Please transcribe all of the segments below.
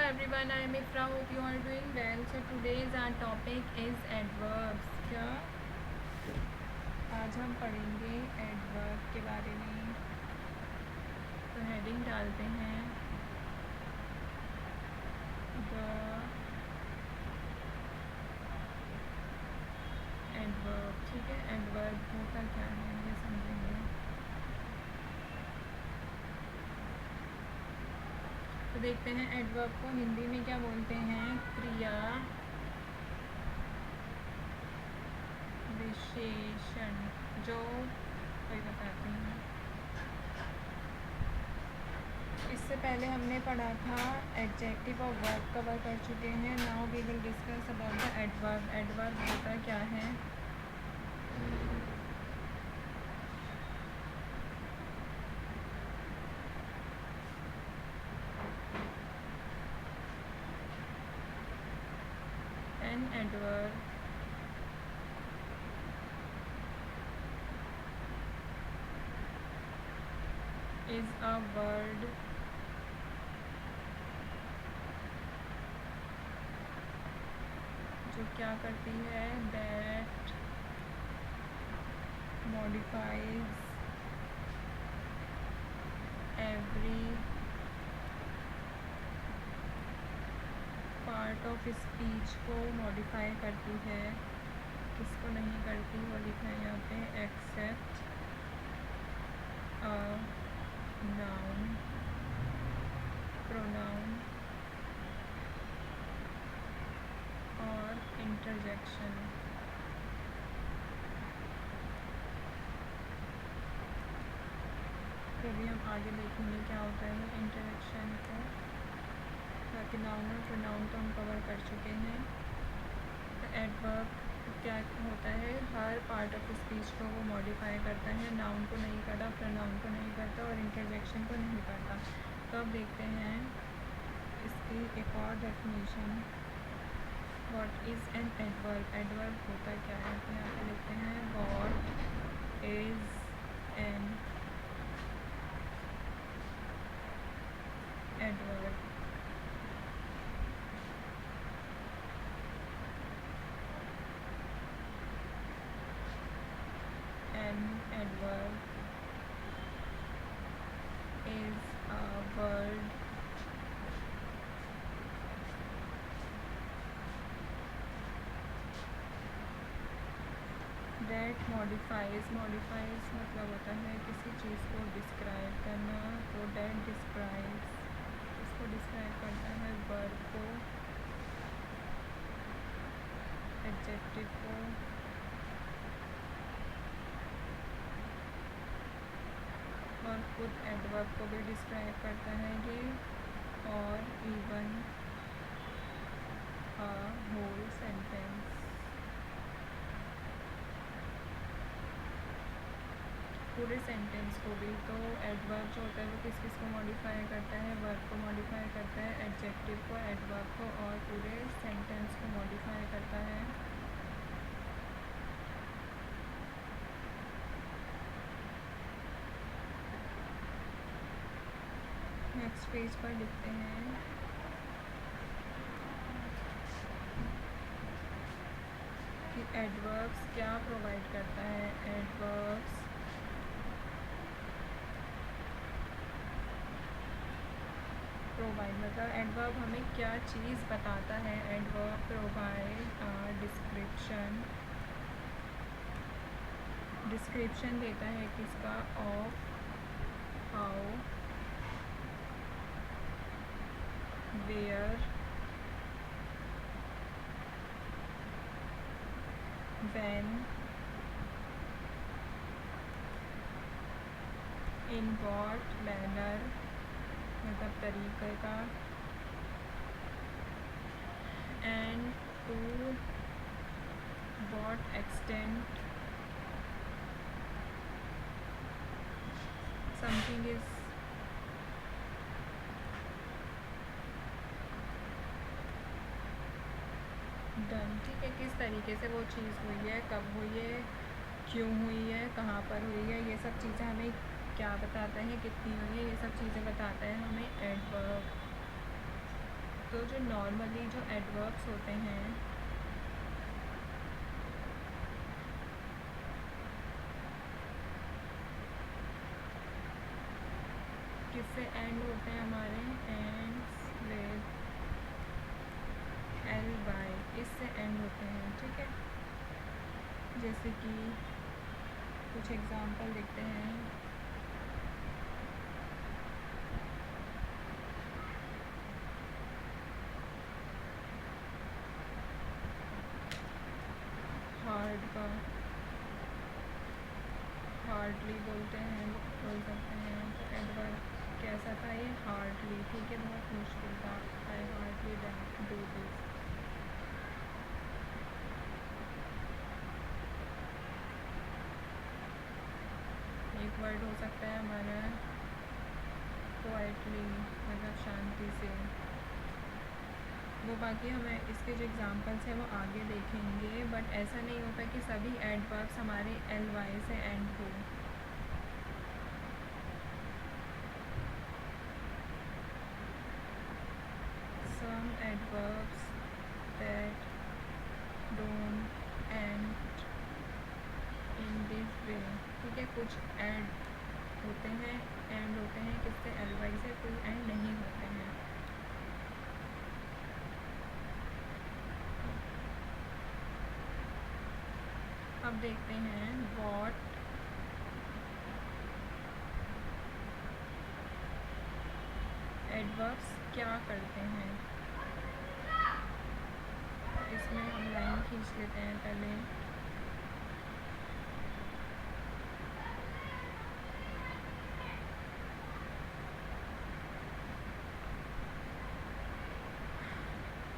everyone, I am Ifra. Hope you are doing well. So today's our topic is adverbs. क्या आज हम पढ़ेंगे adverb के बारे में। तो हेडिंग डालते हैं द एडवर्ब। ठीक है, एडवर्ब होता क्या है ये समझेंगे। तो देखते हैं एडवर्ब को हिंदी में क्या बोलते हैं। क्रिया विशेषण। जो कोई बताते हैं, इससे पहले हमने पढ़ा था एडजेक्टिव और वर्ब कवर कर चुके हैं। Now we will discuss about the adverb. Adverb होता क्या है। An adverb is a word जो क्या करती है, that modifies every part of speech को मॉडिफाई करती है। किसको नहीं करती वो लिखा है यहाँ पे, except a noun, pronoun और interjection। फिर भी हम आगे देखेंगे क्या होता है इंटरजेक्शन को। बाकी नाउन और प्रोनाउन तो हम कवर कर चुके हैं। तो एडवर्ब क्या होता है, हर पार्ट ऑफ स्पीच को वो मॉडिफाई करता है। नाउन को नहीं करता, प्रोनाउन को नहीं करता और इंटरजेक्शन को नहीं करता। तो अब देखते हैं इसकी एक और definition. What is an adverb. Adverb होता क्या है, तो यहाँ पे लिखते हैं what is an adverb. An adverb is a word that modifies मतलब होता है किसी चीज़ को डिस्क्राइब करना। तो that describes, इसको डिस्क्राइब करता है वर्ब को, एडजेक्टिव को और खुद एडवर्ब को भी डिस्क्राइब करता है ये, और इवन अ होल सेंटेंस। पूरे सेंटेंस को भी। तो एडवर्ब जो होता है वो किस किस को मॉडिफाई करता है, वर्ब को मॉडिफाई करता है, एडजेक्टिव को, एडवर्ब को और पूरे सेंटेंस को मॉडिफाई करता है। नेक्स्ट पेज पर लिखते हैं कि एडवर्ब्स क्या प्रोवाइड करता है। एडवर्ब्स प्रोवाइड मतलब एडवर्ब हमें क्या चीज़ बताता है। एडवर्ब प्रोवाइड डिस्क्रिप्शन, डिस्क्रिप्शन देता है किसका, of how, where, when, in what manner मतलब तरीक़े का, and to what extent something is done. ठीक है, किस तरीके से वो चीज़ हुई है, कब हुई है, क्यों हुई है, कहाँ पर हुई है, ये सब चीज़ें हमें क्या बताता है, कितनी हुई है, ये सब चीज़ें बताता है हमें एडवर्ब। तो जो नॉर्मली जो एडवर्ब्स होते हैं किससे एंड होते हैं हमारे, एंड्स विद एल बाई, इससे एंड होते हैं। ठीक है, जैसे कि कुछ एग्जांपल देखते हैं। हार्ड का हार्डली बोलते हैं, बोल सकते हैं। तो एडवर्ब कैसा था ये, हार्डली। ठीक है, बहुत मुश्किल था। I hardly do this. एक वर्ड हो सकता है हमारा क्वाइटली, मतलब शांति से। वो बाकी हमें इसके जो एग्जांपल्स हैं वो आगे देखेंगे, बट ऐसा नहीं होता कि सभी एडवर्ब्स हमारे एल वाई से एंड हो। Some adverbs that don't end in this way. ठीक है, कुछ एंड होते हैं किससे, एल वाई से, कोई एंड नहीं होते हैं। अब देखते हैं वॉट एडवर्ब्स क्या करते हैं। इसमें हम लाइन खींच लेते हैं पहले।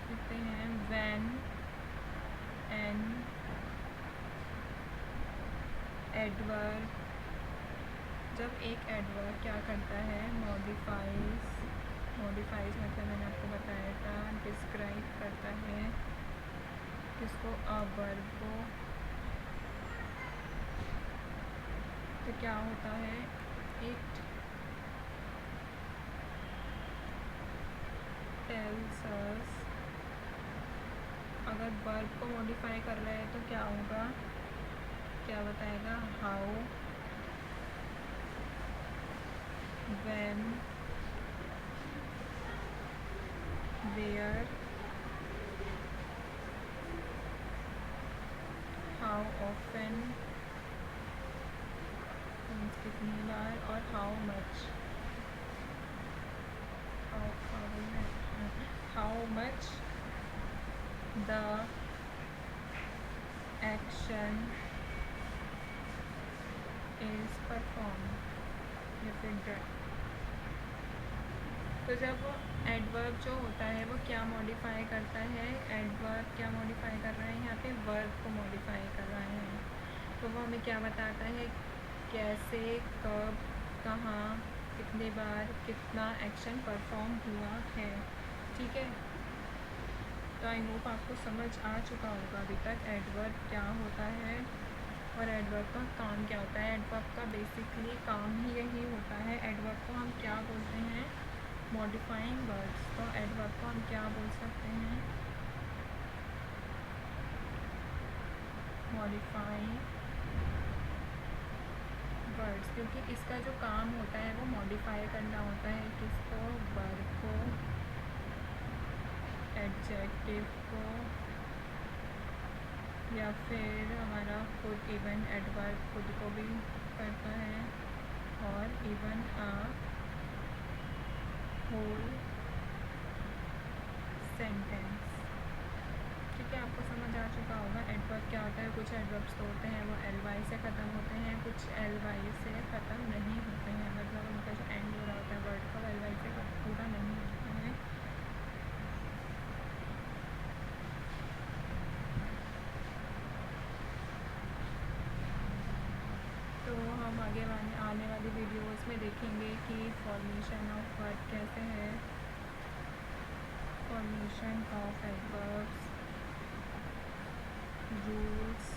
देखते हैं व्हेन एन एडवर्ब, जब एक एडवर्ब क्या करता है, मॉडिफाइज मतलब मैंने आपको बताया था, डिस्क्राइब करता है किसको, अ वर्ब को। तो क्या होता है, इट टेल्स अस, अगर वर्ब को मॉडिफाई कर रहा है तो क्या होगा, क्या बताएगा, how, when, where, how often, कितनी बार, और how much, how much the action is perform, या फिर डन। तो जब एडवर्ब जो होता है वो क्या मॉडिफाई करता है, एडवर्ब क्या मॉडिफाई कर रहा है, यहाँ पे वर्ब को मॉडिफाई कर रहा है। तो वो हमें क्या बताता है, कैसे, कब, कहाँ, कितने बार, कितना एक्शन परफॉर्म हुआ है। ठीक है, तो आई होप आपको समझ आ चुका होगा अभी तक एडवर्ब क्या होता है और एडवर्ब का काम क्या होता है। एडवर्ब का बेसिकली काम ही यही होता है। एडवर्ब को हम क्या बोलते हैं, मॉडिफाइंग वर्ड्स। तो एडवर्ब को हम क्या बोल सकते हैं, मॉडिफाइंग वर्ड्स, क्योंकि इसका जो काम होता है वो मॉडिफाई करना होता है किसको, वर्ब को, एडजेक्टिव को, या फिर हमारा खुद, इवन एडवर्ब खुद को भी करता है, और इवन अ होल सेंटेंस। ठीक है, आपको समझ आ चुका होगा एडवर्ब क्या होता है। कुछ एडवर्ब्स तो होते हैं वो एल वाई से ख़त्म होते हैं, कुछ एल वाई से ख़त्म नहीं होते हैं, मतलब उनका जो एंड हो रहा होता है वर्ड का एल वाई से पूरा नहीं होता है। तो हम आने वाली वीडियोस में देखेंगे कि फॉर्मेशन ऑफ वर्ड कैसे है, formation of adverbs, rules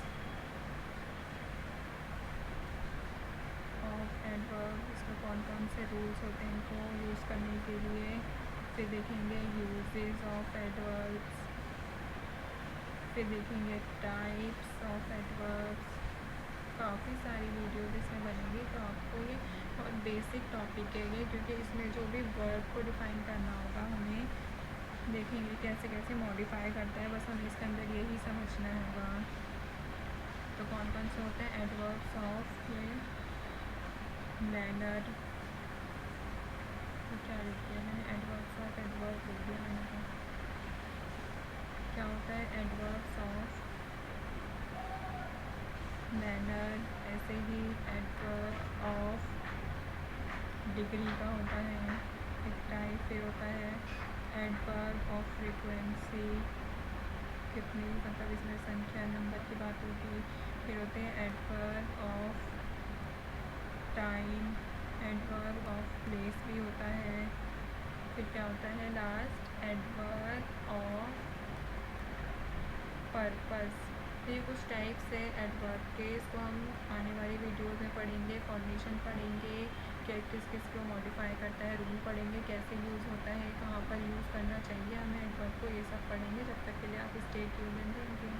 of adverb, इसमें कौन कौन से रूल्स होते हैं इनको यूज़ करने के लिए, फिर देखेंगे यूजेस ऑफ एडवर्ब्स, फिर देखेंगे टाइप्स ऑफ एडवर्ब्स। काफ़ी सारी वीडियोज़ इसमें बनेंगी, तो आपको ये बहुत बेसिक टॉपिक है ये, क्योंकि इसमें जो भी वर्ब को डिफ़ाइन करना होगा हमें, देखेंगे कैसे कैसे मॉडिफाई करता है, बस हमें इसके अंदर यही समझना होगा। तो कौन कौन से होते हैं एडवर्ब्स ऑफ ये मैनर, तो क्या लिख दिया मैंने, एडवर्ब्स ऑफ एडवर्ब लिख दिया मैंने। तो क्या होता है एडवर्ब्स ऑफ मैनर, ऐसे ही एडवर्ब ऑफ डिग्री का होता है एक टाइप। फिर होता है एडवर्ब ऑफ फ्रीक्वेंसी, कितनी मतलब इसमें संख्या नंबर की बात होगी। फिर होते हैं adverb of time, adverb of place भी होता है। फिर क्या होता है लास्ट एडवर्ब ऑफ पर्पस। तो ये कुछ टाइप्स है एडवर्ब के, इसको हम आने वाली वीडियोज़ में पढ़ेंगे। फॉर्मेशन पढ़ेंगे, क्या किस किस को मॉडिफाई करता है, रूल पढ़ेंगे, कैसे यूज़ होता है, कहाँ पर यूज़ करना चाहिए हमें एडवर्ब को, ये सब पढ़ेंगे। जब तक के लिए आप stay tuned and thank you.